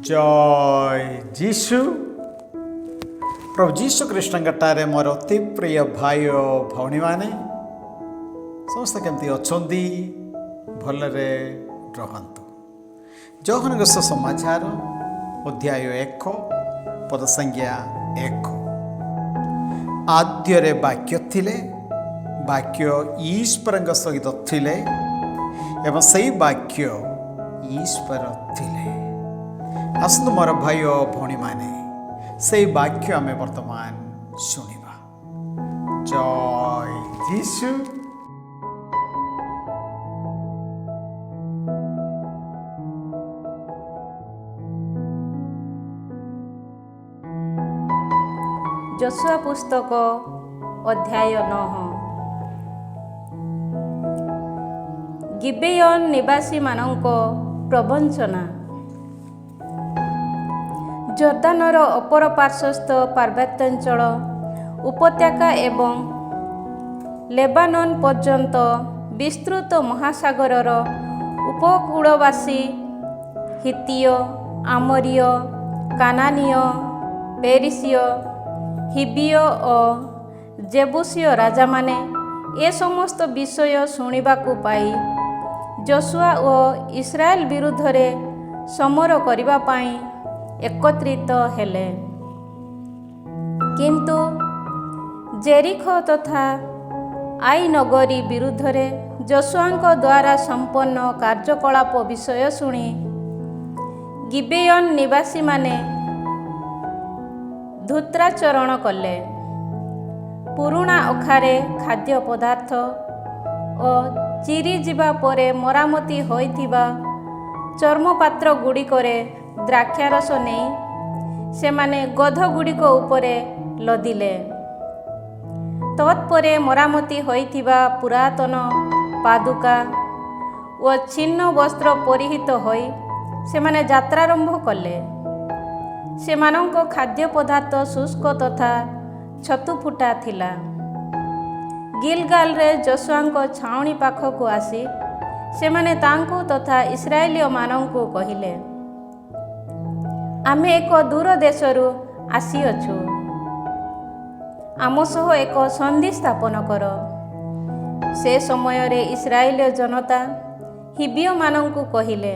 जय जीशु। प्रभु जीशु कृष्णटारे मोर अति प्रिय भाई भौणी मैंने समस्त केमती अच्छा भलरे रहतु। जौहन समाचार अध्याय 1 पद संज्ञा 1। आद्यरे वाक्य थिले, वाक्य ईश्वर सहित थिले एवं सही वाक्य ईश्वर थिले। आसतु मोर भाई भौणी माने से वाक्य आम वर्तमान शुणा। जय जीशु। जोशुआ पुस्तक अध्याय 9। गिबेयन निवासी मानक प्रवंचना। जर्दानर अपर पार्श्वस्थ पार्वत्यांचल उपत्यका एवं लेबानन पर्यंत विस्तृत महासागरर उपकूलवासी हित्तीय, आमोरीय, कानानीय, पेरिसीय, हिब्बीय और जेबूसीय राजा माने ए समस्त विषय शुणिबाकु पाई जोशुआ और इस्राएल विरुद्ध रे समर करिबा पाई एकत्रित हेले। किंतु जेरिखो तथा आई नगरी विरुद्ध रे जोशुआंक द्वारा संपन्न कार्यकलाप विषय शुणी गिबेयन निवासी माने धूत्राचरण कले। पुरुणा अखारे खाद्य पदार्थ और चिरी जिबा परे मरामती होइथिबा चर्मपात्र गुड़िकरे द्राक्षारस नहीं सेमाने गध गुड़िक उपरे लदिले। तत्परे मरामती होइथिबा पुरातन पादुका व छिन्न वस्त्र परिहित होई सेमाने यात्रारंभ कले। सेमानंक खाद्य पदार्थ शुष्क तथा छतु फुटा थिला। गिलगाल रे जोशुआंक छाउणी पाखकु आसी सेमाने तांकु तथा इस्राएलिय मानंकु कहिले, आमे एक दूर देशरू आसीअछु, आम सह एक संधि स्थापन कर। से समय रे इस्राएलिय जनता हिब्बीय मानंकु कहिले,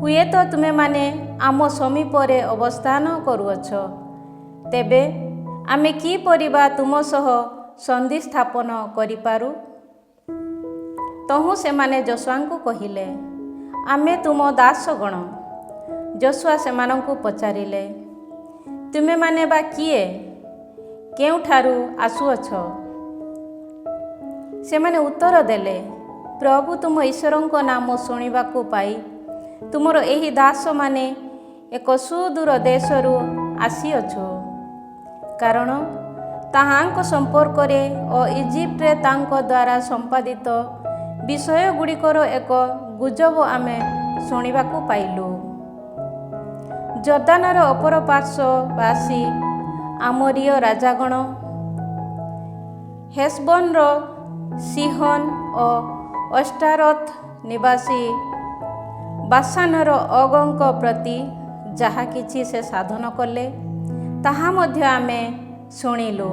हुए तो तुमे माने आम समीपरे अवस्थान करुअछ, तेबे आमे की परिबा तुम सह संधि स्थापन करिपारु। तहु सेमाने जोशुआंकु कहिले, आमे तुम दासगण। जोशुआ सेमानंकु पचारिले, तुमे माने बा किए, केउठारु आसुअछ? सेमाने उत्तर देले, प्रभु तुम ईश्वरंक नाम शुणिबाकु पाई तुमर एही दास माने एक सुदूर देशरू आसीअछु। कारण ताहांक संपर्क रे और इजिप्ट रे तांक द्वारा संपादित विषय गुड़िकर एक गुजब आमे शुणिबाकु पाइलु। जर्दानर अपर पार्श्ववासी आमोरीय राजागण, हेशबोनर सिहोन और अस्टारथ निवासी बासानर अगंक प्रति जहा किछि से साधन कले ताहा मध्य आमे शुणिलु।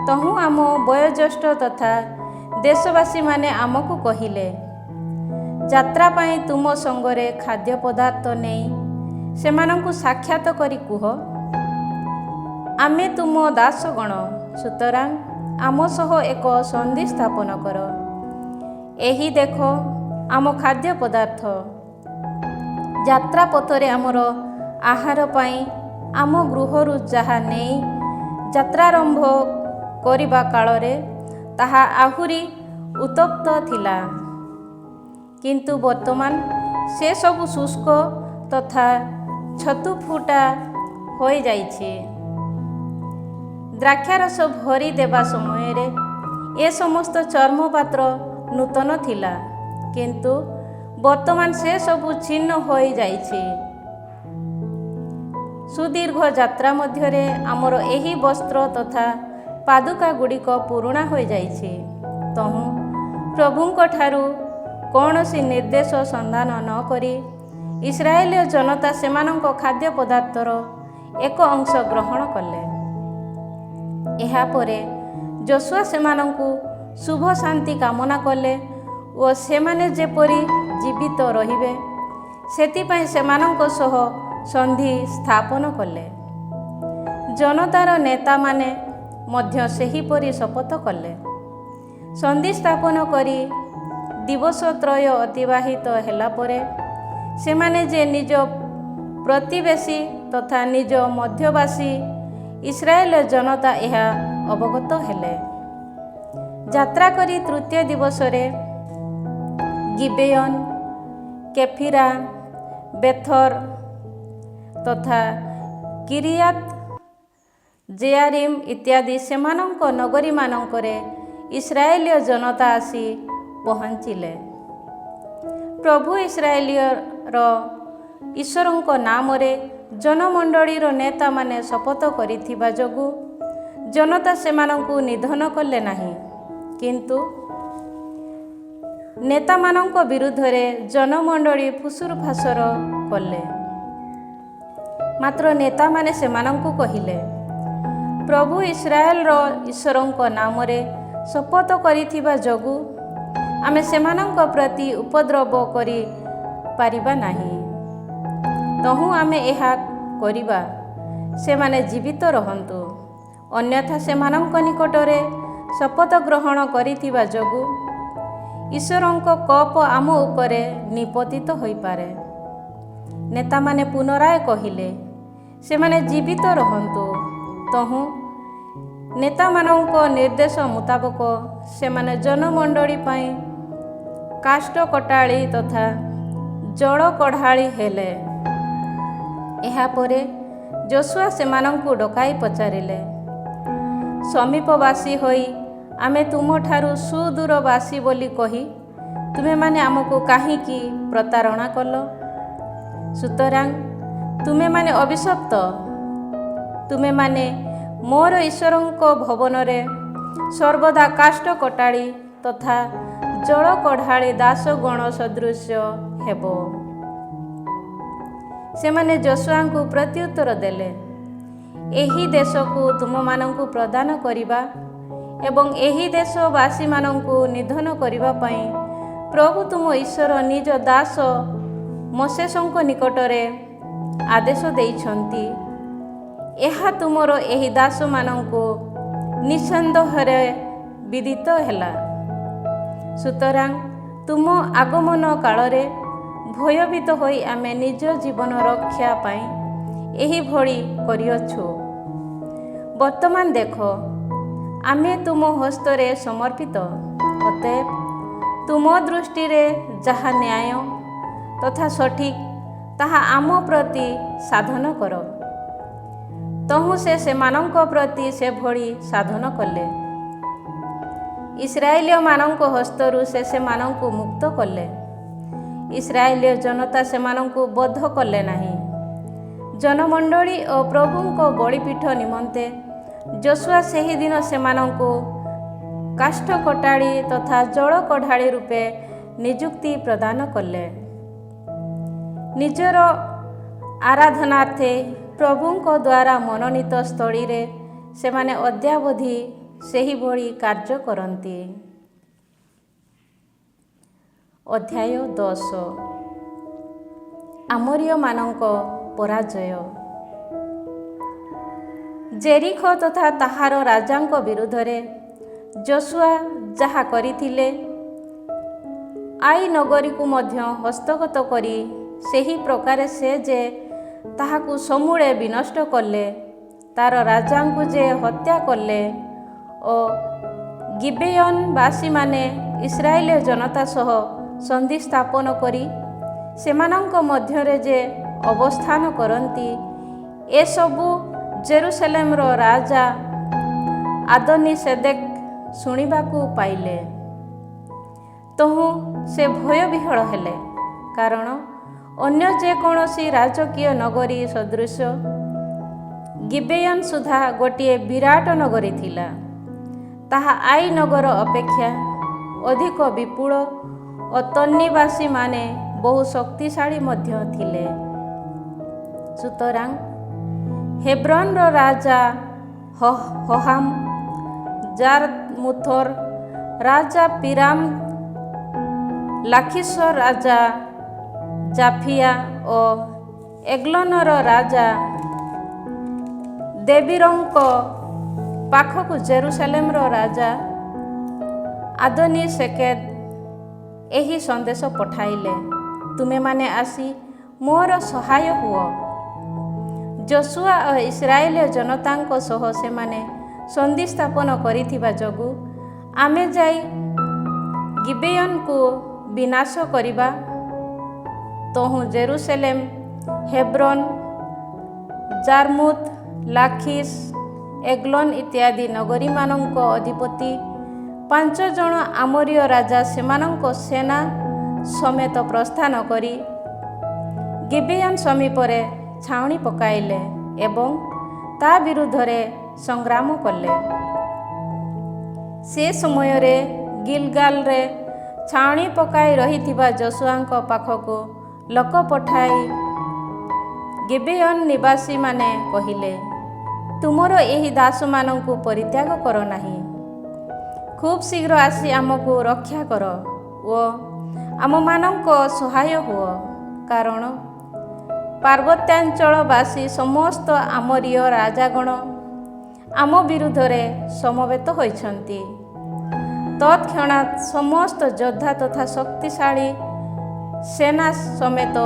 तहु आम वयोज्येष्ठ तथा देशवासी माने आमकु कहिले, यात्रा पाई तुम संगरे खाद्य पदार्थ नहीं सेमानंकु साक्षात करी कुह, आमे तुम दासगण, सुतरां आम सह एक संधि स्थापन कर। एही देखो आम खाद्य पदार्थ, यात्रा पथरे आमर आहार पाई आम गृहरु जहा नहीं यात्रारंभ करिबा कालरे ताहा आहुरी उत्तप्त थिला। किंतु वर्तमान से सबु शुष्क तथा छतु फुटा होई जाइछे। द्राक्षारस भरी देबा समय रे ए समस्त चर्मपात्र नूतन थिला, किंतु वर्तमान से सबु छिन्न होई जाइछे। सुदीर्घ यात्रा मध्यरे आमर एही वस्त्र तथा पादुका गुड़िक पुरुणा होई जाइछे। तहु प्रभुंक ठारू कौनसी निर्देश संधान न करी ଇସ୍ରାଏଲୀୟ ଜନତା ସେମାନଙ୍କ ଖାଦ୍ୟ ପଦାର୍ଥର ଏକ ଅଂଶ ଗ୍ରହଣ କଲେ। ଏହାପରେ ଯୋଶୁଆ ସେମାନଙ୍କୁ ଶୁଭ ଶାନ୍ତି କାମନା କଲେ ଓ ସେମାନେ ଯେପରି ଜୀବିତ ରହିବେ ସେଥିପାଇଁ ସେମାନଙ୍କ ସହ ସନ୍ଧି ସ୍ଥାପନ କଲେ। ଜନତାର ନେତାମାନେ ମଧ୍ୟ ସେହିପରି ଶପଥ କଲେ। ସନ୍ଧି ସ୍ଥାପନ କରି ଦିବସ ତ୍ରୟ ଅତିବାହିତ ହେଲା ପରେ ସେମାନେ ଯେ ନିଜ ପ୍ରତିବେଶୀ ତଥା ନିଜ ମଧ୍ୟବାସୀ ଇସ୍ରାଏଲ ଜନତା ଏହା ଅବଗତ ହେଲେ। ଯାତ୍ରା କରି ତୃତୀୟ ଦିବସରେ ଗିବେୟନ, କେଫିରା, ବେଥର ତଥା କିରିୟାତ ଜେୟାରିମ୍ ଇତ୍ୟାଦି ସେମାନଙ୍କ ନଗରୀମାନଙ୍କରେ ଇସ୍ରାଏଲୀୟ ଜନତା ଆସି ପହଞ୍ଚିଲେ। ପ୍ରଭୁ ଇସ୍ରାଏଲର ଈଶ୍ୱରଙ୍କ ନାମରେ ଜନମଣ୍ଡଳୀର ନେତାମାନେ ଶପଥ କରିଥିବା ଯୋଗୁଁ ଜନତା ସେମାନଙ୍କୁ ନିଧନ କଲେ ନାହିଁ, କିନ୍ତୁ ନେତାମାନଙ୍କ ବିରୁଦ୍ଧରେ ଜନମଣ୍ଡଳୀ ଫୁସୁର ଫାସର କଲେ। ମାତ୍ର ନେତାମାନେ ସେମାନଙ୍କୁ କହିଲେ, ପ୍ରଭୁ ଇସ୍ରାଏଲର ଈଶ୍ୱରଙ୍କ ନାମରେ ଶପଥ କରିଥିବା ଯୋଗୁଁ ଆମେ ସେମାନଙ୍କ ପ୍ରତି ଉପଦ୍ରବ କରିପାରିବା ନାହିଁ। ତହୁଁ ଆମେ ଏହା କରିବା, ସେମାନେ ଜୀବିତ ରହନ୍ତୁ। ଅନ୍ୟଥା ସେମାନଙ୍କ ନିକଟରେ ଶପଥ ଗ୍ରହଣ କରିଥିବା ଯୋଗୁଁ ଈଶ୍ୱରଙ୍କ କୋପ ଆମ ଉପରେ ନିପତିତ ହୋଇପାରେ। ନେତାମାନେ ପୁନରାୟ କହିଲେ, ସେମାନେ ଜୀବିତ ରହନ୍ତୁ। ତହୁଁ ନେତାମାନଙ୍କ ନିର୍ଦ୍ଦେଶ ମୁତାବକ ସେମାନେ ଜନମଣ୍ଡଳୀ ପାଇଁ କାଷ୍ଠ କଟାଳି ତଥା ଜଳ କଢ଼ାଳି ହେଲେ। ଏହାପରେ ଯୋଶୁଆ ସେମାନଙ୍କୁ ଡକାଇ ପଚାରିଲେ, ସମୀପବାସୀ ହୋଇ ଆମେ ତୁମଠାରୁ ସୁଦୂରବାସୀ ବୋଲି କହି ତୁମେମାନେ ଆମକୁ କାହିଁକି ପ୍ରତାରଣା କଲ? ସୁତରାଂ ତୁମେମାନେ ଅଭିଶପ୍ତ। ତୁମେମାନେ ମୋର ଈଶ୍ୱରଙ୍କ ଭବନରେ ସର୍ବଦା କାଷ୍ଠ କଟାଳି ତଥା ଜଳ କଢ଼ାଳି ଦାସଗଣ ସଦୃଶ ହେବ। ସେମାନେ ଯୋଶୁଆଙ୍କୁ ପ୍ରତ୍ୟୁତ୍ତର ଦେଲେ, ଏହି ଦେଶକୁ ତୁମମାନଙ୍କୁ ପ୍ରଦାନ କରିବା ଏବଂ ଏହି ଦେଶବାସୀମାନଙ୍କୁ ନିଧନ କରିବା ପାଇଁ ପ୍ରଭୁ ତୁମ ଈଶ୍ୱର ନିଜ ଦାସ ମୋଶେସଙ୍କ ନିକଟରେ ଆଦେଶ ଦେଇଛନ୍ତି। ଏହା ତୁମର ଏହି ଦାସମାନଙ୍କୁ ନିଃସନ୍ଦେହରେ ବିଦିତ ହେଲା। ସୁତରାଂ ତୁମ ଆଗମନ କାଳରେ ଭୟଭୀତ ହୋଇ ଆମେ ନିଜ ଜୀବନ ରକ୍ଷା ପାଇଁ ଏହିଭଳି କରିଅଛୁ। ବର୍ତ୍ତମାନ ଦେଖ, ଆମେ ତୁମ ହସ୍ତରେ ସମର୍ପିତ। ଅତଏବ ତୁମ ଦୃଷ୍ଟିରେ ଯାହା ନ୍ୟାୟ ତଥା ସଠିକ୍ ତାହା ଆମ ପ୍ରତି ସାଧନ କର। ତହୁଁ ସେ ସେମାନଙ୍କ ପ୍ରତି ସେଭଳି ସାଧନ କଲେ। ଇସ୍ରାଏଲୀୟମାନଙ୍କ ହସ୍ତରୁ ସେ ସେମାନଙ୍କୁ ମୁକ୍ତ କଲେ। ଇସ୍ରାଏଲୀୟ ଜନତା ସେମାନଙ୍କୁ ବଦ୍ଧ କଲେ ନାହିଁ। ଜନମଣ୍ଡଳୀ ଓ ପ୍ରଭୁଙ୍କ ବଳିପୀଠ ନିମନ୍ତେ ଯୋଶୁଆ ସେହିଦିନ ସେମାନଙ୍କୁ କାଷ୍ଠ କଟାଳି ତଥା ଜଳ କଢ଼ାଳି ରୂପେ ନିଯୁକ୍ତି ପ୍ରଦାନ କଲେ। ନିଜର ଆରାଧନାର୍ଥେ ପ୍ରଭୁଙ୍କ ଦ୍ୱାରା ମନୋନୀତ ସ୍ଥଳୀରେ ସେମାନେ ଅଦ୍ୟାବଧି ସେହିଭଳି କାର୍ଯ୍ୟ କରନ୍ତି। ଅଧ୍ୟାୟ 10 ଆମୋରୀୟମାନଙ୍କ ପରାଜୟ। ଜେରିଖୋ ତଥା ତାହାର ରାଜାଙ୍କ ବିରୁଦ୍ଧରେ ଯୋଶୁଆ ଯାହା କରିଥିଲେ, ଆଇ ନଗରୀକୁ ମଧ୍ୟ ହସ୍ତଗତ କରି ସେହି ପ୍ରକାରେ ସେ ଯେ ତାହାକୁ ସମୂଳେ ବିନଷ୍ଟ କଲେ, ତାର ରାଜାଙ୍କୁ ଯେ ହତ୍ୟା କଲେ ଓ ଗିବେୟନବାସୀମାନେ ଇସ୍ରାଏଲୀୟ ଜନତା ସହ ସନ୍ଧି ସ୍ଥାପନ କରି ସେମାନଙ୍କ ମଧ୍ୟରେ ଯେ ଅବସ୍ଥାନ କରନ୍ତି, ଏସବୁ ଜେରୁସଲେମର ରାଜା ଆଦୋନିସେଦେକ୍ ଶୁଣିବାକୁ ପାଇଲେ। ତହୁଁ ସେ ଭୟବିହ୍ୱଳ ହେଲେ, କାରଣ ଅନ୍ୟ ଯେକୌଣସି ରାଜକୀୟ ନଗରୀ ସଦୃଶ ଗିବେୟନ ସୁଦ୍ଧା ଗୋଟିଏ ବିରାଟ ନଗରୀ ଥିଲା। ତାହା ଆଇ ନଗର ଅପେକ୍ଷା ଅଧିକ ବିପୁଳ ଓ ତନ୍ନିବାସୀମାନେ ବହୁ ଶକ୍ତିଶାଳୀ ମଧ୍ୟ ଥିଲେ। ସୁତରାଂ ହେବ୍ରନର ରାଜା ହୋହାମ, ଜାରମୁଥର ରାଜା ପିରାମ, ଲାଖିସର ରାଜା ଜାଫିଆ ଓ ଏଗ୍ଲୋନର ରାଜା ଦେବୀରଙ୍କ ପାଖକୁ ଜେରୁସାଲେମର ରାଜା ଆଦୋନିସେକେଦ ଏହି ସନ୍ଦେଶ ପଠାଇଲେ, ତୁମେମାନେ ଆସି ମୋର ସହାୟ ହୁଅ। ଯୋଶୁଆ ଓ ଇସ୍ରାଏଲ ଜନତାଙ୍କ ସହ ସେମାନେ ସନ୍ଧି ସ୍ଥାପନ କରିଥିବା ଯୋଗୁଁ ଆମେ ଯାଇ ଗିବେୟନକୁ ବିନାଶ କରିବା। ତହୁଁ ଜେରୁସାଲେମ, ହେବ୍ରୋନ, ଜାରମୁଥ, ଲାଖିସ, ଏଗ୍ଲୋନ ଇତ୍ୟାଦି ନଗରୀମାନଙ୍କ ଅଧିପତି 5 ଜଣ ଆମୋରୀୟ ରାଜା ସେମାନଙ୍କ ସେନା ସମେତ ପ୍ରସ୍ଥାନ କରି ଗିବେୟନ ସମୀପରେ ଛାଉଣି ପକାଇଲେ ଏବଂ ତା ବିରୁଦ୍ଧରେ ସଂଗ୍ରାମ କଲେ। ସେ ସମୟରେ ଗିଲଗାଲରେ ଛାଉଣି ପକାଇ ରହିଥିବା ଯୋଶୁଆଙ୍କ ପାଖକୁ ଲୋକ ପଠାଇ ଗିବେୟନ ନିବାସୀମାନେ କହିଲେ, ତୁମର ଏହି ଦାସମାନଙ୍କୁ ପରିତ୍ୟାଗ କର ନାହିଁ। ଖୁବ୍ ଶୀଘ୍ର ଆସି ଆମକୁ ରକ୍ଷା କର ଓ ଆମମାନଙ୍କ ସହାୟ ହୁଅ, କାରଣ ପାର୍ବତ୍ୟାଞ୍ଚଳବାସୀ ସମସ୍ତ ଆମୋରୀୟ ରାଜାଗଣ ଆମ ବିରୁଦ୍ଧରେ ସମବେତ ହୋଇଛନ୍ତି। ତତ୍କ୍ଷଣାତ୍ ସମସ୍ତ ଯୋଦ୍ଧା ତଥା ଶକ୍ତିଶାଳୀ ସେନା ସମେତ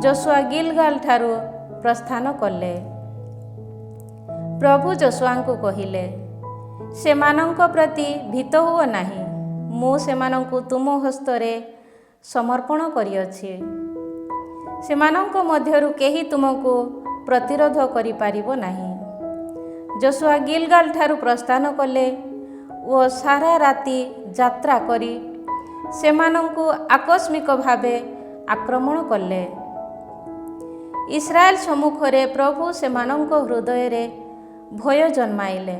ଯୋଶୁଆ ଗିଲଗାଲ ଠାରୁ ପ୍ରସ୍ଥାନ କଲେ। ପ୍ରଭୁ ଯୋଶୁଆଙ୍କୁ କହିଲେ, ସେମାନଙ୍କ ପ୍ରତି ଭୀତ ହୁଅ ନାହିଁ, ମୁଁ ସେମାନଙ୍କୁ ତୁମ ହସ୍ତରେ ସମର୍ପଣ କରିଅଛି। ସେମାନଙ୍କ ମଧ୍ୟରୁ କେହି ତୁମକୁ ପ୍ରତିରୋଧ କରିପାରିବ ନାହିଁ। ଯୋଶୁଆ ଗିଲଗାଲ ଠାରୁ ପ୍ରସ୍ଥାନ କଲେ ଓ ସାରା ରାତି ଯାତ୍ରା କରି ସେମାନଙ୍କୁ ଆକସ୍ମିକ ଭାବେ ଆକ୍ରମଣ କଲେ। ଇସ୍ରାଏଲ ସମ୍ମୁଖରେ ପ୍ରଭୁ ସେମାନଙ୍କ ହୃଦୟରେ ଭୟ ଜନ୍ମାଇଲେ।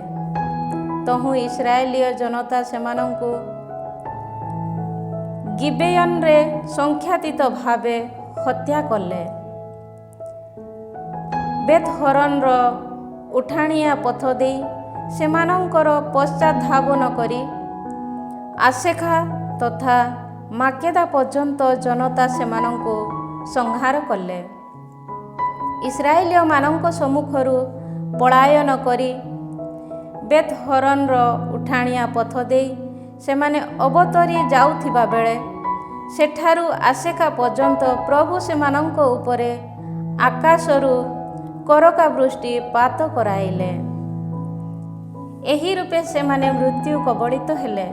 ତହୁଁ ଇସ୍ରାଏଲୀୟ ଜନତା ସେମାନଙ୍କୁ ଗିବେୟନରେ ସଂଖ୍ୟାତୀତ ଭାବେ ହତ୍ୟା କଲେ। ବେତହୋରନର ଉଠାଣିଆ ପଥ ଦେଇ ସେମାନଙ୍କର ପଶ୍ଚାତଧାବନ କରି ଆସେକା ତଥା ମାକେଦା ପର୍ଯ୍ୟନ୍ତ ଜନତା ସେମାନଙ୍କୁ ସଂହାର କଲେ। ଇସ୍ରାଏଲୀୟମାନଙ୍କ ସମ୍ମୁଖରୁ ପଳାୟନ କରି ବେତହୋରନର ଉଠାଣିଆ ପଥ ଦେଇ ସେମାନେ ଅବତରି ଯାଉଥିବା ବେଳେ ସେଠାରୁ ଆସେକା ପର୍ଯ୍ୟନ୍ତ ପ୍ରଭୁ ସେମାନଙ୍କ ଉପରେ ଆକାଶରୁ କରକା ବୃଷ୍ଟି ପାତ କରାଇଲେ। ଏହି ରୂପେ ସେମାନେ ମୃତ୍ୟୁ କବଳିତ ହେଲେ।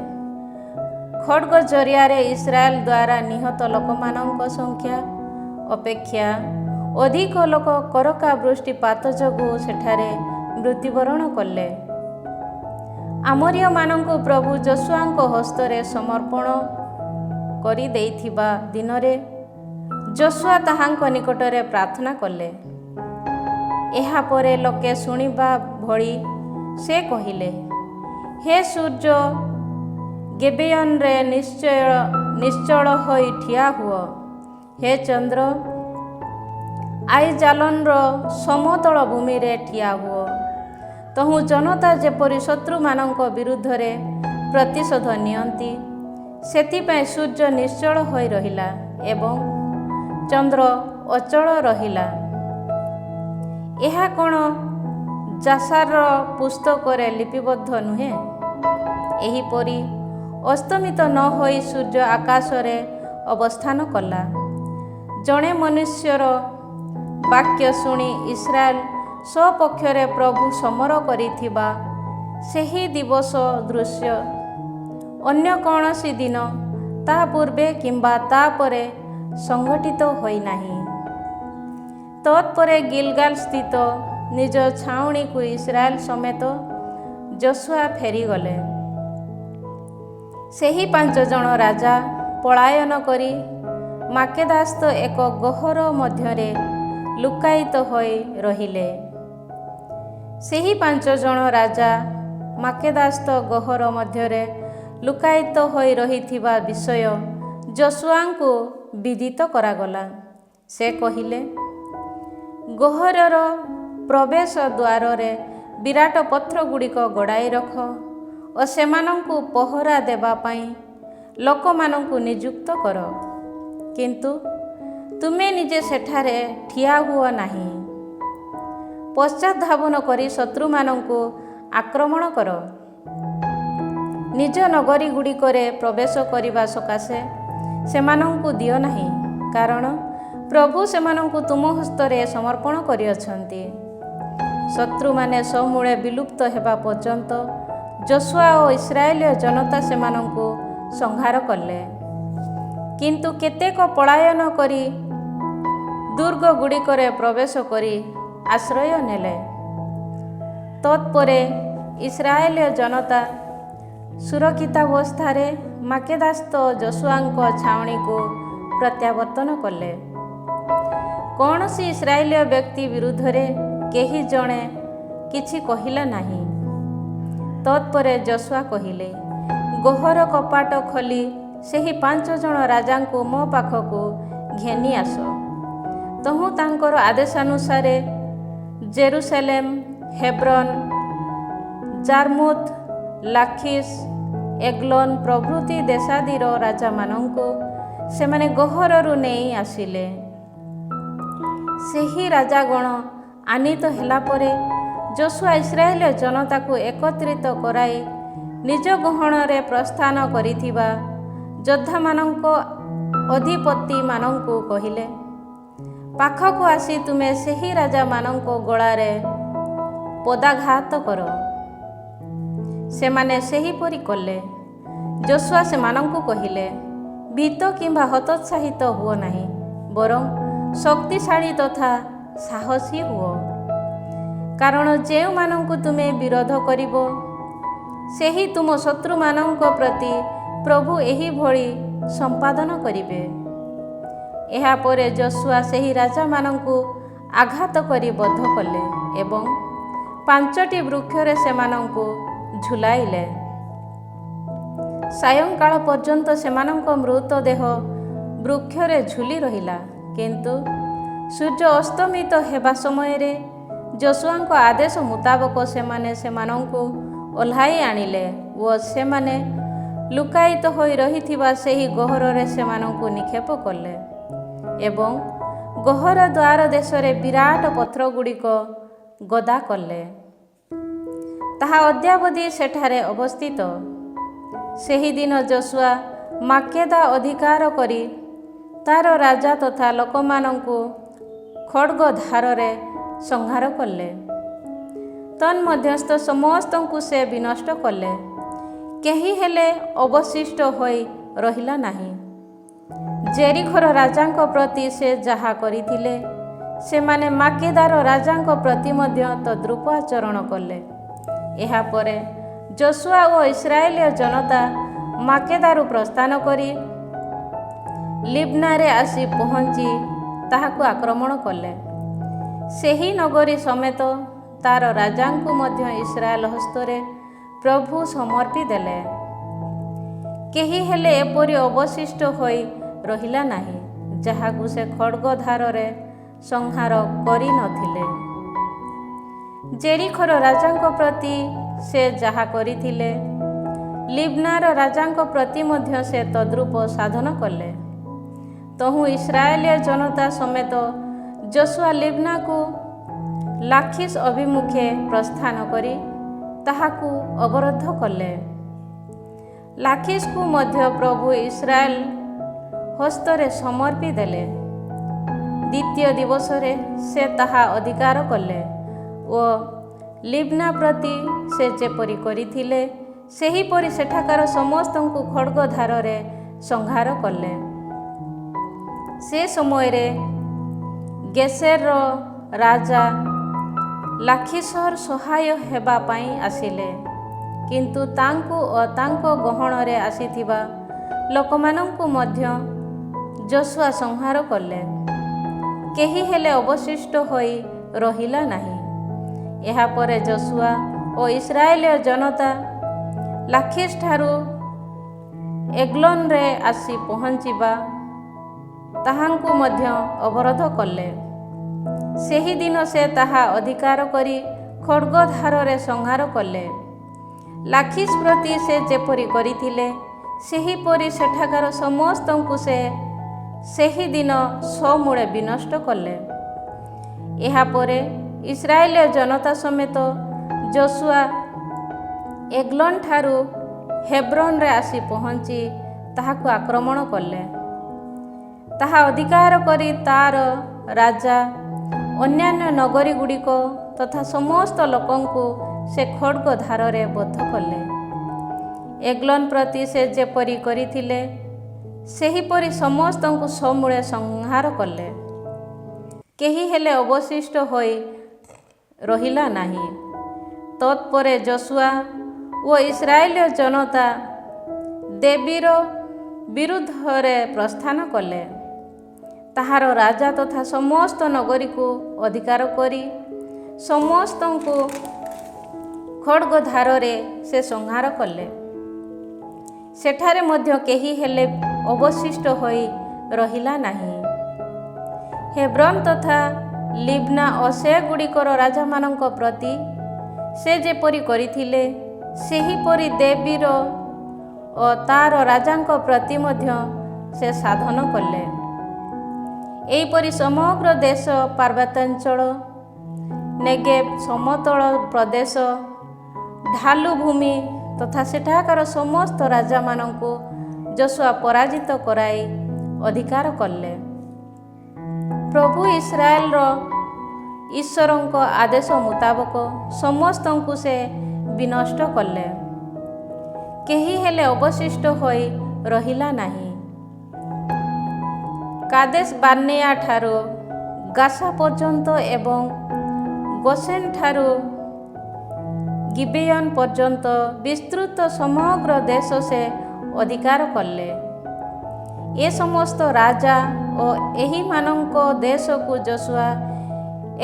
ଖଡ୍ଗ ଜରିଆରେ ଇସ୍ରାଏଲ ଦ୍ୱାରା ନିହତ ଲୋକମାନଙ୍କ ସଂଖ୍ୟା ଅପେକ୍ଷା ଅଧିକ ଲୋକ କରକା ବୃଷ୍ଟିପାତ ଯୋଗୁଁ ସେଠାରେ ମୃତ୍ୟୁବରଣ କଲେ। ଆମୋରୀୟମାନଙ୍କୁ ପ୍ରଭୁ ଯୋଶୁଆଙ୍କ ହସ୍ତରେ ସମର୍ପଣ କରିଦେଇଥିବା ଦିନରେ ଯୋଶୁଆ ତାହାଙ୍କ ନିକଟରେ ପ୍ରାର୍ଥନା କଲେ। ଏହାପରେ ଲୋକେ ଶୁଣିବା ଭଳି ସେ କହିଲେ, ହେ ସୂର୍ଯ୍ୟ, ଗିବେୟନରେ ନିଶ୍ଚଳ ହୋଇ ଠିଆ ହୁଅ। ହେ ଚନ୍ଦ୍ର, ଆଇଜାଲନର ସମତଳ ଭୂମିରେ ଠିଆ ହୁଅ। ତହୁଁ ଜନତା ଯେପରି ଶତ୍ରୁମାନଙ୍କ ବିରୁଦ୍ଧରେ ପ୍ରତିଶୋଧ ନିଅନ୍ତି, ସେଥିପାଇଁ ସୂର୍ଯ୍ୟ ନିଶ୍ଚଳ ହୋଇ ରହିଲା ଏବଂ ଚନ୍ଦ୍ର ଅଚଳ ରହିଲା। ଏହା କ'ଣ ଜାସାରର ପୁସ୍ତକରେ ଲିପିବଦ୍ଧ ନୁହେଁ? ଏହିପରି ଅସ୍ତମିତ ନ ହୋଇ ସୂର୍ଯ୍ୟ ଆକାଶରେ ଅବସ୍ଥାନ କଲା। ଜଣେ ମନୁଷ୍ୟର ବାକ୍ୟ ଶୁଣି ଇସ୍ରାଏଲ ସପକ୍ଷରେ ପ୍ରଭୁ ସମର କରିଥିବା ସେହି ଦିବସ ଦୃଶ୍ୟ ଅନ୍ୟ କୌଣସି ଦିନ ତା ପୂର୍ବେ କିମ୍ବା ତା ପରେ ସଂଘଟିତ ହୋଇନାହିଁ। ତତ୍ପରେ ଗିଲଗାଲ ସ୍ଥିତ ନିଜ ଛାଉଣିକୁ ଇସ୍ରାଏଲ ସମେତ ଯୋଶୁଆ ଫେରିଗଲେ। ସେହି 5 ଜଣ ରାଜା ପଳାୟନ କରି ମାକେଦାସ୍ଥ ଏକ ଗହ୍ୱର ମଧ୍ୟରେ ଲୁକାୟିତ ହୋଇ ରହିଲେ। ସେହି 5 ଜଣ ରାଜା ମାକେଦାସ୍ଥ ଗହ୍ୱର ମଧ୍ୟରେ ଲୁକାୟିତ ହୋଇ ରହିଥିବା ବିଷୟ ଯଶୁଆଙ୍କୁ ବିଦିତ କରାଗଲା। ସେ କହିଲେ, ଗହରର ପ୍ରବେଶ ଦ୍ୱାରରେ ବିରାଟ ପଥରଗୁଡ଼ିକ ଗଡ଼ାଇ ରଖ ଓ ସେମାନଙ୍କୁ ପହରା ଦେବା ପାଇଁ ଲୋକମାନଙ୍କୁ ନିଯୁକ୍ତ କର, କିନ୍ତୁ ତୁମେ ନିଜେ ସେଠାରେ ଠିଆ ହୁଅ ନାହିଁ। ପଶ୍ଚାତଧାବନ କରି ଶତ୍ରୁମାନଙ୍କୁ ଆକ୍ରମଣ କର। ନିଜ ନଗରୀଗୁଡ଼ିକରେ ପ୍ରବେଶ କରିବା ସକାଶେ ସେମାନଙ୍କୁ ଦିଅ ନାହିଁ, କାରଣ ପ୍ରଭୁ ସେମାନଙ୍କୁ ତୁମ ହସ୍ତରେ ସମର୍ପଣ କରିଅଛନ୍ତି। ଶତ୍ରୁମାନେ ସମୂଳେ ବିଲୁପ୍ତ ହେବା ପର୍ଯ୍ୟନ୍ତ ଯଶୁଆ ଓ ଇସ୍ରାଏଲୀୟ ଜନତା ସେମାନଙ୍କୁ ସଂହାର କଲେ। କିନ୍ତୁ କେତେକ ପଳାୟନ କରି ଦୁର୍ଗଗୁଡ଼ିକରେ ପ୍ରବେଶ କରି ଆଶ୍ରୟ ନେଲେ। ତତ୍ପରେ ଇସ୍ରାଏଲୀୟ ଜନତା ସୁରକ୍ଷିତାବସ୍ଥାରେ ମାକେଦାସ୍ଥ ଯଶୁଆଙ୍କ ଛାଉଣୀକୁ ପ୍ରତ୍ୟାବର୍ତ୍ତନ କଲେ। କୌଣସି ଇସ୍ରାଏଲୀୟ ବ୍ୟକ୍ତି ବିରୁଦ୍ଧରେ କେହି ଜଣେ କିଛି କହିଲା ନାହିଁ। ତତ୍ପରେ ଯଶୁଆ କହିଲେ, ଗହର କପାଟ ଖୋଲି ସେହି 5 ଜଣ ରାଜାଙ୍କୁ ମୋ ପାଖକୁ ଘେନି ଆସ। ତହୁଁ ତାଙ୍କର ଆଦେଶାନୁସାରେ ଜେରୁସାଲେମ, ହେବ୍ରୋନ, ଜାର୍ମୁଥ, ଲାଖିସ୍, ଏଗ୍ଲୋନ ପ୍ରଭୃତି ଦେଶାଦିର ରାଜାମାନଙ୍କୁ ସେମାନେ ଗହରରୁ ନେଇ ଆସିଲେ। ସେହି ରାଜାଗଣ ଆନୀତ ହେଲା ପରେ ଯଶୁଆ ଇସ୍ରାଏଲୀୟ ଜନତାକୁ ଏକତ୍ରିତ କରାଇ ନିଜ ଗହଣରେ ପ୍ରସ୍ଥାନ କରିଥିବା ଯୋଦ୍ଧାମାନଙ୍କ ଅଧିପତିମାନଙ୍କୁ କହିଲେ, ପାଖକୁ ଆସି ତୁମେ ସେହି ରାଜାମାନଙ୍କ ଗଳାରେ ପଦାଘାତ କର। ସେମାନେ ସେହିପରି କଲେ। ଯଶୁଆ ସେମାନଙ୍କୁ କହିଲେ, ଭୀତ କିମ୍ବା ହତୋତ୍ସାହିତ ହୁଅ ନାହିଁ, ବରଂ ଶକ୍ତିଶାଳୀ ତଥା ସାହସୀ ହୁଅ। କାରଣ ଯେଉଁମାନଙ୍କୁ ତୁମେ ବିରୋଧ କରିବ, ସେହି ତୁମ ଶତ୍ରୁମାନଙ୍କ ପ୍ରତି ପ୍ରଭୁ ଏହିଭଳି ସମ୍ପାଦନ କରିବେ। ଏହାପରେ ଯଶୁଆ ସେହି ରାଜାମାନଙ୍କୁ ଆଘାତ କରି ବଧ କଲେ ଏବଂ 5ଟି ବୃକ୍ଷରେ ସେମାନଙ୍କୁ ଝୁଲାଇଲେ। ସାୟଂକାଳ ପର୍ଯ୍ୟନ୍ତ ସେମାନଙ୍କ ମୃତଦେହ ବୃକ୍ଷରେ ଝୁଲି ରହିଲା। କିନ୍ତୁ ସୂର୍ଯ୍ୟ ଅସ୍ତମିତ ହେବା ସମୟରେ ଯଶୁଆଙ୍କ ଆଦେଶ ମୁତାବକ ସେମାନେ ସେମାନଙ୍କୁ ଓହ୍ଲାଇ ଆଣିଲେ ଓ ସେମାନେ ଲୁକାୟିତ ହୋଇ ରହିଥିବା ସେହି ଗହରରେ ସେମାନଙ୍କୁ ନିକ୍ଷେପ କଲେ ଏବଂ ଗହର ଦ୍ୱାର ଦେଶରେ ବିରାଟ ପଥରଗୁଡ଼ିକ ଗଦା କଲେ। ତାହା ଅଦ୍ୟାବଧି ସେଠାରେ ଅବସ୍ଥିତ। ସେହିଦିନ ଯଶୁଆ ମାକେଦା ଅଧିକାର କରି ତାର ରାଜା ତଥା ଲୋକମାନଙ୍କୁ ଖଡ୍ଗ ଧାରରେ ସଂହାର କଲେ। ତନ୍ମଧ୍ୟସ୍ଥ ସମସ୍ତଙ୍କୁ ସେ ବିନଷ୍ଟ କଲେ, କେହି ହେଲେ ଅବଶିଷ୍ଟ ହୋଇ ରହିଲା ନାହିଁ। ଜେରିଖୋର ରାଜାଙ୍କ ପ୍ରତି ସେ ଯାହା କରିଥିଲେ, ସେମାନେ ମାକେଦାର ରାଜାଙ୍କ ପ୍ରତି ମଧ୍ୟ ତଦ୍ରୂପ ଆଚରଣ କଲେ। ଏହାପରେ ଯଶୁଆ ଓ ଇସ୍ରାଏଲୀୟ ଜନତା ମାକେଦାରୁ ପ୍ରସ୍ଥାନ କରି ଲିବ୍ନାରେ ଆସି ପହଞ୍ଚି ତାହାକୁ ଆକ୍ରମଣ କଲେ। ସେହି ନଗରୀ ସମେତ ତାର ରାଜାଙ୍କୁ ମଧ୍ୟ ଇସ୍ରାଏଲ ହସ୍ତରେ ପ୍ରଭୁ ସମର୍ପି ଦେଲେ। କେହି ହେଲେ ଏପରି ଅବଶିଷ୍ଟ ହୋଇ ରହିଲା ନାହିଁ, ଯାହାକୁ ସେ ଖଡ୍ଗ ଧାରରେ ସଂହାର କରିନଥିଲେ। ଜେରିଖୋର ରାଜାଙ୍କ ପ୍ରତି ସେ ଯାହା କରିଥିଲେ, ଲିବ୍ନାର ରାଜାଙ୍କ ପ୍ରତି ମଧ୍ୟ ସେ ତଦ୍ରୂପ ସାଧନ କଲେ। ତହୁଁ ଇସ୍ରାଏଲୀୟ ଜନତା ସମେତ ଯଶୁଆ ଲିବ୍ନାକୁ ଲାଖିସ୍ ଅଭିମୁଖେ ପ୍ରସ୍ଥାନ କରି ତାହାକୁ ଅବରୋଧ କଲେ। ଲାଖିସ୍କୁ ମଧ୍ୟ ପ୍ରଭୁ ଇସ୍ରାଏଲ ହସ୍ତରେ ସମର୍ପି ଦେଲେ। ଦ୍ୱିତୀୟ ଦିବସରେ ସେ ତାହା ଅଧିକାର କଲେ ଓ ଲିବ୍ନା ପ୍ରତି ସେ ଯେପରି କରିଥିଲେ, ସେହିପରି ସେଠାକାର ସମସ୍ତଙ୍କୁ ଖଡ୍ଗ ଧାରରେ ସଂହାର କଲେ। ସେ ସମୟରେ ଗେସେରର ରାଜା ଲାଖିସର ସହାୟ ହେବା ପାଇଁ ଆସିଲେ, କିନ୍ତୁ ତାଙ୍କୁ ଓ ତାଙ୍କ ଗହଣରେ ଆସିଥିବା ଲୋକମାନଙ୍କୁ ମଧ୍ୟ ଯଶୁଆ ସଂହାର କଲେ। କେହି ହେଲେ ଅବଶିଷ୍ଟ ହୋଇ ରହିଲା ନାହିଁ। ଏହାପରେ ଯଶୁଆ ଓ ଇସ୍ରାଏଲୀୟ ଜନତା ଲାଖିସ୍ ଠାରୁ ଏଗ୍ଲୋନରେ ଆସି ପହଞ୍ଚିବା ତାହାଙ୍କୁ ମଧ୍ୟ ଅବରୋଧ କଲେ। ସେହିଦିନ ସେ ତାହା ଅଧିକାର କରି ଖଡ଼୍ଗଧାରରେ ସଂହାର କଲେ। ଲାଖିସ୍ ପ୍ରତି ସେ ଯେପରି କରିଥିଲେ ସେହିପରି ସେଠାକାର ସମସ୍ତଙ୍କୁ ସେ ସେହିଦିନ ସମୂଳେ ବିନଷ୍ଟ କଲେ। ଏହାପରେ ଇସ୍ରାଏଲ ଜନତା ସମେତ ଯୋଶୁଆ ଏଗ୍ଲୋନ ଠାରୁ ହେବ୍ରୋନରେ ଆସି ପହଞ୍ଚି ତାହାକୁ ଆକ୍ରମଣ କଲେ। ତାହା ଅଧିକାର କରି ତାର ରାଜା, ଅନ୍ୟାନ୍ୟ ନଗରୀଗୁଡ଼ିକ ତଥା ସମସ୍ତ ଲୋକଙ୍କୁ ସେ ଖଡ଼୍ଗଧାରରେ ବଦ୍ଧ କଲେ। ଏଗ୍ଲୋନ ପ୍ରତି ସେ ଯେପରି କରିଥିଲେ ସେହିପରି ସମସ୍ତଙ୍କୁ ସମୂଳେ ସଂହାର କଲେ। କେହି ହେଲେ ଅବଶିଷ୍ଟ ହୋଇ ରହିଲା ନାହିଁ। ତତ୍ପରେ ଯୋଶୁଆ ଓ ଇସ୍ରାଏଲ ଜନତା ଦେବୀର ବିରୁଦ୍ଧରେ ପ୍ରସ୍ଥାନ କଲେ। ତାହାର ରାଜା ତଥା ସମସ୍ତ ନଗରୀକୁ ଅଧିକାର କରି ସମସ୍ତଙ୍କୁ ଖଡ଼୍ଗଧାରରେ ସେ ସଂହାର କଲେ। ସେଠାରେ ମଧ୍ୟ କେହି ହେଲେ ଅବଶିଷ୍ଟ ହୋଇ ରହିଲା ନାହିଁ। ହେବ୍ରୋନ ତଥା ଲିବ୍ନା ଓ ସେଗୁଡ଼ିକର ରାଜାମାନଙ୍କ ପ୍ରତି ସେ ଯେପରି କରିଥିଲେ ସେହିପରି ଦେବୀର ଓ ତାର ରାଜାଙ୍କ ପ୍ରତି ମଧ୍ୟ ସେ ସାଧନ କଲେ। ଏହିପରି ସମଗ୍ର ଦେଶ, ପାର୍ବତ୍ୟାଞ୍ଚଳ, ନେଗେବ, ସମତଳ ପ୍ରଦେଶ, ଢାଲୁ ଭୂମି ତଥା ସେଠାକାର ସମସ୍ତ ରାଜାମାନଙ୍କୁ ଯୋଶୁଆ ପରାଜିତ କରାଇ ଅଧିକାର କଲେ। ପ୍ରଭୁ ଇସ୍ରାଏଲର ଈଶ୍ୱରଙ୍କ ଆଦେଶ ମୁତାବକ ସମସ୍ତଙ୍କୁ ସେ ବିନଷ୍ଟ କଲେ। କେହି ହେଲେ ଅବଶିଷ୍ଟ ହୋଇ ରହିଲା ନାହିଁ। କାଦେଶ ବାର୍ଣ୍ଣେୟା ଠାରୁ ଗାସା ପର୍ଯ୍ୟନ୍ତ ଏବଂ ଗୋସେନ ଠାରୁ ଗିବେୟନ ପର୍ଯ୍ୟନ୍ତ ବିସ୍ତୃତ ସମଗ୍ର ଦେଶ ସେ ଅଧିକାର କଲେ। ଏ ସମସ୍ତ ରାଜା ଓ ଏହିମାନଙ୍କ ଦେଶକୁ ଯୋଶୁଆ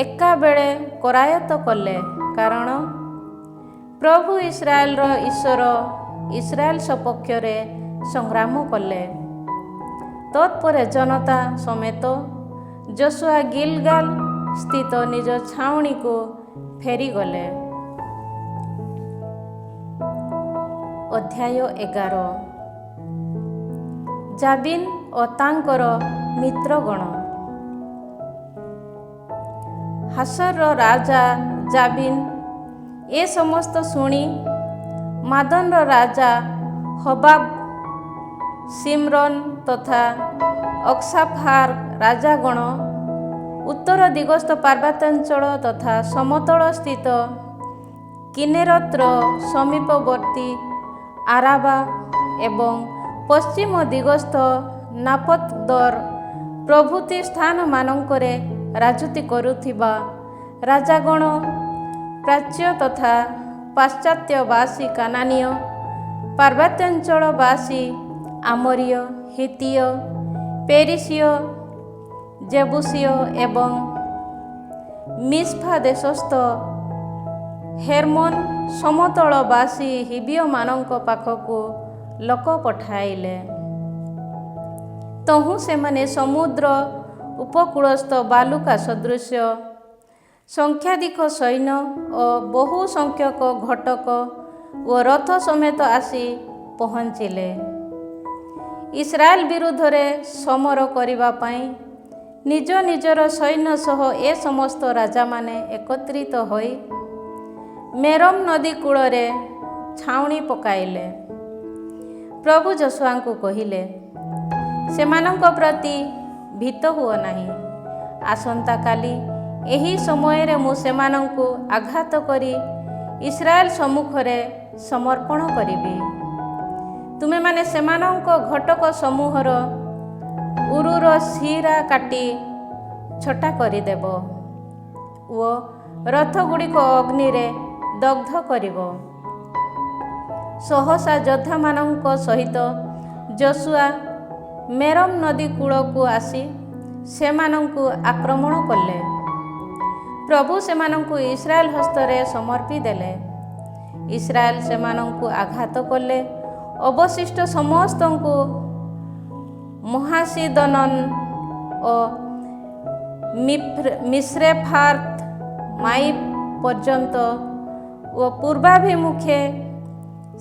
ଏକାବେଳେ କରାୟତ୍ତ କଲେ, କାରଣ ପ୍ରଭୁ ଇସ୍ରାଏଲର ଈଶ୍ୱର ଇସ୍ରାଏଲ ସପକ୍ଷରେ ସଂଗ୍ରାମ କଲେ। ତତ୍ପରେ ଜନତା ସମେତ ଯୋଶୁଆ ଗିଲଗାଲ ସ୍ଥିତ ନିଜ ଛାଉଣୀକୁ ଫେରିଗଲେ। ଅଧ୍ୟାୟ 11। ଜାବିନ ଓ ତାଙ୍କର ମିତ୍ରଗଣ। ହାସରର ରାଜା ଜାବିନ ଏ ସମସ୍ତ ଶୁଣି ମାଦନର ରାଜା ହବାବ, ସିମ୍ରୋନ ତଥା ଅକ୍ସାଫାର ରାଜାଗଣ, ଉତ୍ତର ଦିଗସ୍ଥ ପାର୍ବତ୍ୟାଞ୍ଚଳ ତଥା ସମତଳ ସ୍ଥିତ କିନେରତର ସମୀପବର୍ତ୍ତୀ ଆରାବା ଏବଂ ପଶ୍ଚିମ ଦିଗସ୍ଥ ନାପତଦର ପ୍ରଭୃତି ସ୍ଥାନମାନଙ୍କରେ ରାଜୁତି କରୁଥିବା ରାଜାଗଣ, ପ୍ରାଚ୍ୟ ତଥା ପାଶ୍ଚାତ୍ୟବାସୀ କାନାନୀୟ, ପାର୍ବତ୍ୟାଞ୍ଚଳବାସୀ ଆମୋରୀୟ, ହିତୀୟ, ପେରିସୀୟ, ଜେବୁସୀୟ ଏବଂ ମିସ୍ପା ଦେଶସ୍ଥ ହେର୍ମୋନ ସମତଳବାସୀ ହିବିୟମାନଙ୍କ ପାଖକୁ ଲୋକ ପଠାଇଲେ। ତହୁଁ ସେମାନେ ସମୁଦ୍ର ଉପକୂଳସ୍ଥ ବାଲୁକା ସଦୃଶ୍ୟ ସଂଖ୍ୟାଧିକ ସୈନ୍ୟ ଓ ବହୁ ସଂଖ୍ୟକ ଘଟକ ଓ ରଥ ସମେତ ଆସି ପହଞ୍ଚିଲେ। ଇସ୍ରାଏଲ ବିରୁଦ୍ଧରେ ସମର କରିବା ପାଇଁ ନିଜ ନିଜର ସୈନ୍ୟ ସହ ଏ ସମସ୍ତ ରାଜାମାନେ ଏକତ୍ରିତ ହୋଇ ମେରୋମ ନଦୀ କୂଳରେ ଛାଉଣି ପକାଇଲେ। ପ୍ରଭୁ ଯୋଶୁଆଙ୍କୁ କହିଲେ, ସେମାନଙ୍କ ପ୍ରତି ଭୀତ ହୁଅ ନାହିଁ। ଆସନ୍ତାକାଲି ଏହି ସମୟରେ ମୁଁ ସେମାନଙ୍କୁ ଆଘାତ କରି ଇସ୍ରାଏଲ ସମ୍ମୁଖରେ ସମର୍ପଣ କରିବି। ତୁମେମାନେ ସେମାନଙ୍କ ଘଟକ ସମୂହର ଉରୁର ଶିରା କାଟି ଛଟା କରିଦେବ ଓ ରଥଗୁଡ଼ିକ ଅଗ୍ନିରେ ଦଗ୍ଧ କରିବ। ସହସା ଯୋଦ୍ଧାମାନଙ୍କ ସହିତ ଯୋଶୁଆ ମେରୋମ ନଦୀ କୂଳକୁ ଆସି ସେମାନଙ୍କୁ ଆକ୍ରମଣ କଲେ। ପ୍ରଭୁ ସେମାନଙ୍କୁ ଇସ୍ରାଏଲ ହସ୍ତରେ ସମର୍ପି ଦେଲେ। ଇସ୍ରାଏଲ ସେମାନଙ୍କୁ ଆଘାତ କଲେ ଓ ଅବଶିଷ୍ଟ ସମସ୍ତଙ୍କୁ ମହାସିଦନନ ଓ ମିଶ୍ରେଫାର୍ଥ ମାଇ ପର୍ଯ୍ୟନ୍ତ ଓ ପୂର୍ବାଭିମୁଖେ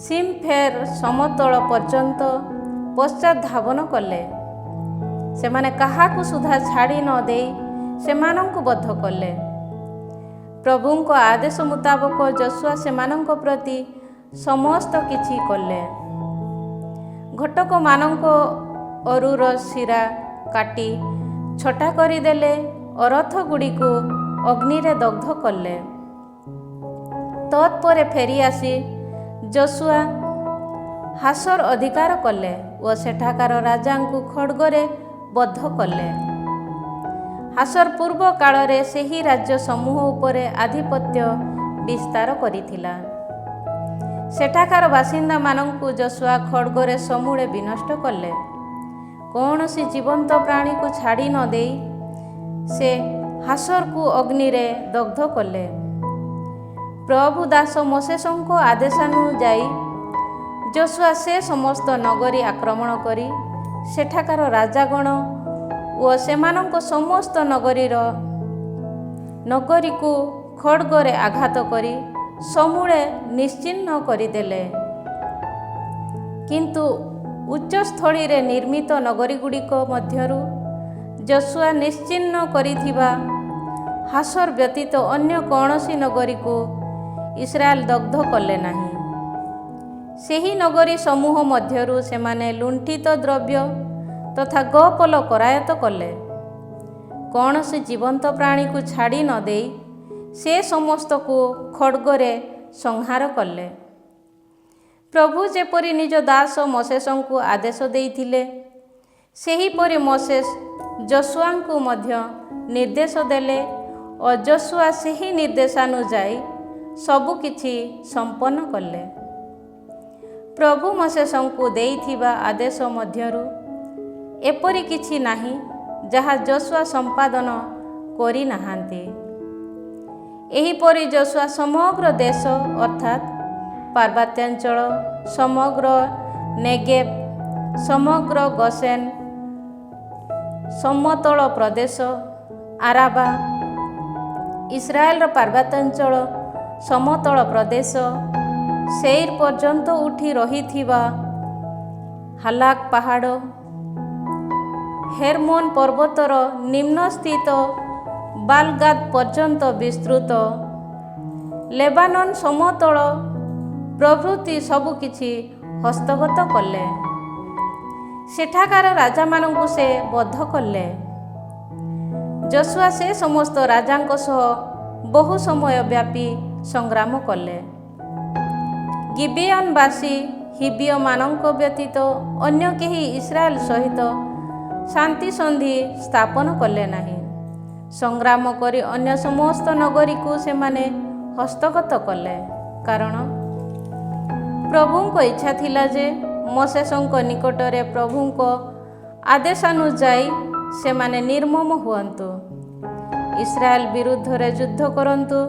ସିମ୍ଫେର ସମତଳ ପର୍ଯ୍ୟନ୍ତ ପଶ୍ଚାତ ଧାବନ କଲେ। ସେମାନେ କାହାକୁ ସୁଦ୍ଧା ଛାଡ଼ି ନ ଦେଇ ସେମାନଙ୍କୁ ବଦ୍ଧ କଲେ। ପ୍ରଭୁଙ୍କ ଆଦେଶ ମୁତାବକ ଯଶୁଆ ସେମାନଙ୍କ ପ୍ରତି ସମସ୍ତ କିଛି କଲେ। ଘଟକମାନଙ୍କ ଅରୁର ଶିରା କାଟି ଛଟା କରିଦେଲେ ଓ ରଥଗୁଡ଼ିକୁ ଅଗ୍ନିରେ ଦଗ୍ଧ କଲେ। ତତ୍ପରେ ଫେରି ଆସି ଯଶୁଆ ହାସର ଅଧିକାର କଲେ ଓ ସେଠାକାର ରାଜାଙ୍କୁ ଖଡ଼୍ଗରେ ବଦ୍ଧ କଲେ। ହାସର ପୂର୍ବ କାଳରେ ସେହି ରାଜ୍ୟ ସମୂହ ଉପରେ ଆଧିପତ୍ୟ ବିସ୍ତାର କରିଥିଲା। ସେଠାକାର ବାସିନ୍ଦାମାନଙ୍କୁ ଯଶୁଆ ଖଡ଼୍ଗରେ ସମୂଳେ ବିନଷ୍ଟ କଲେ। କୌଣସି ଜୀବନ୍ତ ପ୍ରାଣୀକୁ ଛାଡ଼ି ନ ଦେଇ ସେ ହାସରକୁ ଅଗ୍ନିରେ ଦଗ୍ଧ କଲେ। ପ୍ରଭୁ ଦାସ ମୋଶେସଙ୍କ ଆଦେଶାନୁଯାୟୀ ଯଶୁଆ ସେ ସମସ୍ତ ନଗରୀ ଆକ୍ରମଣ କରି ସେଠାକାର ରାଜାଗଣ ଓ ସେମାନଙ୍କ ସମସ୍ତ ନଗରୀକୁ ଖଡ଼୍ଗରେ ଆଘାତ କରି ସମୂଳେ ନିଶ୍ଚିହ୍ନ କରିଦେଲେ। କିନ୍ତୁ ଉଚ୍ଚସ୍ଥଳୀରେ ନିର୍ମିତ ନଗରୀଗୁଡ଼ିକ ମଧ୍ୟରୁ ଯଶୁଆ ନିଶ୍ଚିହ୍ନ କରିଥିବା ହାସର ବ୍ୟତୀତ ଅନ୍ୟ କୌଣସି ନଗରୀକୁ ଇସ୍ରାଏଲ ଦଗ୍ଧ କଲେ ନାହିଁ। ସେହି ନଗରୀ ସମୂହ ମଧ୍ୟରୁ ସେମାନେ ଲୁଣ୍ଠିତ ଦ୍ରବ୍ୟ ତଥା ଗୋପଲ କରାୟତ କଲେ। କୌଣସି ଜୀବନ୍ତ ପ୍ରାଣୀକୁ ଛାଡ଼ି ନ ଦେଇ ସେ ସମସ୍ତକୁ ଖଡ଼୍ଗରେ ସଂହାର କଲେ। ପ୍ରଭୁ ଯେପରି ନିଜ ଦାସ ମୋଶେସଙ୍କୁ ଆଦେଶ ଦେଇଥିଲେ, ସେହିପରି ମୋଶେସ ଯଶୁଆଙ୍କୁ ମଧ୍ୟ ନିର୍ଦ୍ଦେଶ ଦେଲେ ଓ ଯଶୁଆ ସେହି ନିର୍ଦ୍ଦେଶାନୁଯାୟୀ ସବୁକିଛି ସମ୍ପନ୍ନ କଲେ। ପ୍ରଭୁ ମୋଶେସଙ୍କୁ ଦେଇଥିବା ଆଦେଶ ମଧ୍ୟରୁ ଏପରି କିଛି ନାହିଁ ଯାହା ଯଶୁଆ ସମ୍ପାଦନ କରିନାହାନ୍ତି। ଏହିପରି ଯଶୁଆ ସମଗ୍ର ଦେଶ ଅର୍ଥାତ୍ ପାର୍ବତ୍ୟାଞ୍ଚଳ, ସମଗ୍ର ନେଗେବ, ସମଗ୍ର ଗୋସେନ, ସମତଳ ପ୍ରଦେଶ, ଆରାବା, ଇସ୍ରାଏଲର ପାର୍ବତ୍ୟାଞ୍ଚଳ, ସମତଳ ପ୍ରଦେଶ, ସେଇର ପର୍ଯ୍ୟନ୍ତ ଉଠି ରହିଥିବା ହାଲାକ ପାହାଡ଼, ହେର୍ମୋନ ପର୍ବତର ନିମ୍ନସ୍ଥିତ ବାଲଗାଦ ପର୍ଯ୍ୟନ୍ତ ବିସ୍ତୃତ, ଲେବାନନ ସମତଳ ପ୍ରଭୃତି ସବୁକିଛି ହସ୍ତଗତ କଲେ। ସେଠାକାର ରାଜାମାନଙ୍କୁ ସେ ବଦ୍ଧ କଲେ। ଯଶୁଆ ସେ ସମସ୍ତ ରାଜାଙ୍କ ସହ ବହୁ ସମୟ ବ୍ୟାପୀ ସଂଗ୍ରାମ କଲେ। ଗିବେୟନବାସୀ ହିବ୍ୟମାନଙ୍କ ବ୍ୟତୀତ ଅନ୍ୟ କେହି ଇସ୍ରାଏଲ ସହିତ ଶାନ୍ତି ସନ୍ଧି ସ୍ଥାପନ କଲେ ନାହିଁ। ସଂଗ୍ରାମ କରି ଅନ୍ୟ ସମସ୍ତ ନଗରୀକୁ ସେମାନେ ହସ୍ତଗତ କଲେ, କାରଣ ପ୍ରଭୁଙ୍କ ଇଚ୍ଛା ଥିଲା ଯେ ମୋଶେସଙ୍କ ନିକଟରେ ପ୍ରଭୁଙ୍କ ଆଦେଶାନୁଯାୟୀ ସେମାନେ ନିର୍ମମ ହୁଅନ୍ତୁ, ଇସ୍ରାଏଲ ବିରୁଦ୍ଧରେ ଯୁଦ୍ଧ କରନ୍ତୁ,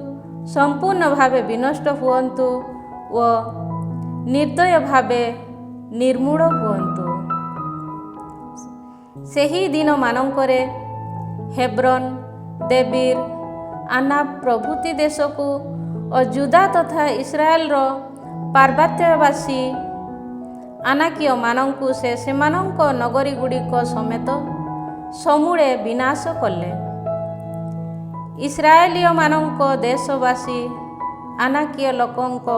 ସମ୍ପୂର୍ଣ୍ଣ ଭାବେ ବିନଷ୍ଟ ହୁଅନ୍ତୁ ଓ ନିର୍ଦ୍ଦୟ ଭାବେ ନିର୍ମୂଳ ହୁଅନ୍ତୁ। ସେହି ଦିନମାନଙ୍କରେ ହେବ୍ରୋନ, ଦେବୀର, ଆନାବ ପ୍ରଭୃତି ଦେଶକୁ ଓ ଜୁଦା ତଥା ଇସ୍ରାଏଲର ପାର୍ବତ୍ୟବାସୀ ଆନାକୀୟମାନଙ୍କୁ ସେ ସେମାନଙ୍କ ନଗରୀଗୁଡ଼ିକ ସମେତ ସମୂଳେ ବିନାଶ କଲେ। ଇସ୍ରାଏଲୀୟମାନଙ୍କ ଦେଶବାସୀ ଆନାକୀୟ ଲୋକଙ୍କ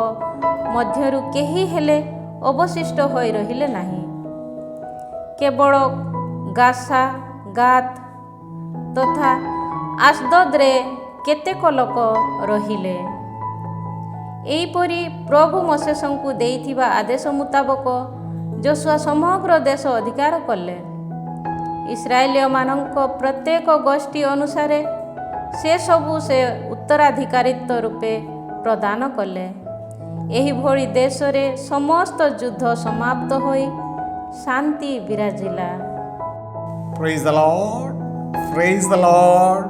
ମଧ୍ୟରୁ କେହି ହେଲେ ଅବଶିଷ୍ଟ ହୋଇ ରହିଲେ ନାହିଁ। କେବଳ ଗାସା, ଗାତ ତଥା ଆସ୍ଦୋଦରେ କେତେକ ଲୋକ ରହିଲେ। ଏହିପରି ପ୍ରଭୁ ମୋଶେସଙ୍କୁ ଦେଇଥିବା ଆଦେଶ ମୁତାବକ ଯଶୁଆ ସମଗ୍ର ଦେଶ ଅଧିକାର କଲେ। ଇସ୍ରାଏଲୀୟମାନଙ୍କ ପ୍ରତ୍ୟେକ ଗୋଷ୍ଠୀ ଅନୁସାରେ ସେସବୁ ସେ ଉତ୍ତରାଧିକାରୀତ୍ୱ ରୂପେ ପ୍ରଦାନ କଲେ। ଏହିଭଳି ଦେଶରେ ସମସ୍ତ ଯୁଦ୍ଧ ସମାପ୍ତ ହୋଇ ଶାନ୍ତି ବିରାଜିଲା। ପ୍ରେଜ୍ ଦ ଲର୍ଡ, ପ୍ରେଜ୍ ଦ ଲର୍ଡ।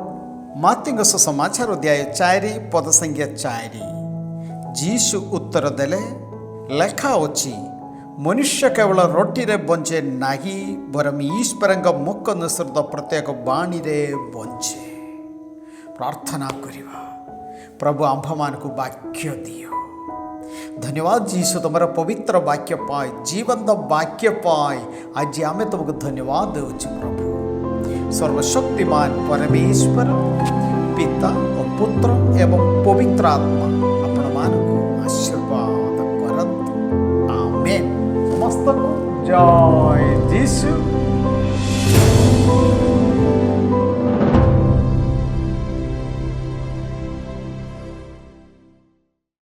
ମାର୍କୋଙ୍କ ସୁସମାଚାର ଅଧ୍ୟାୟ 4 ପଦ ସଂଖ୍ୟା 4। ଯୀଶୁ ଉତ୍ତର ଦେଲେ, ଲେଖା ଅଛି, मनुष्य केवल रोटी रे बंचे नाही बरम ईश्वर मुख निसृत प्रत्येक बाणी रे बंचे। प्रार्थना करिवा प्रभु आंभ मान को वाक्य दियो। धन्यवाद जीसु तुम्हारा पवित्र वाक्य पाए जीवंत वाक्य पाए आज आमे तुमको धन्यवाद देउछि प्रभु। सर्वशक्तिमान परमेश्वर पिता और पुत्र एवं पवित्र आत्मा आपण मानकु आशीर्वाद करंतु। आमेन। समस्त को जय जीसु।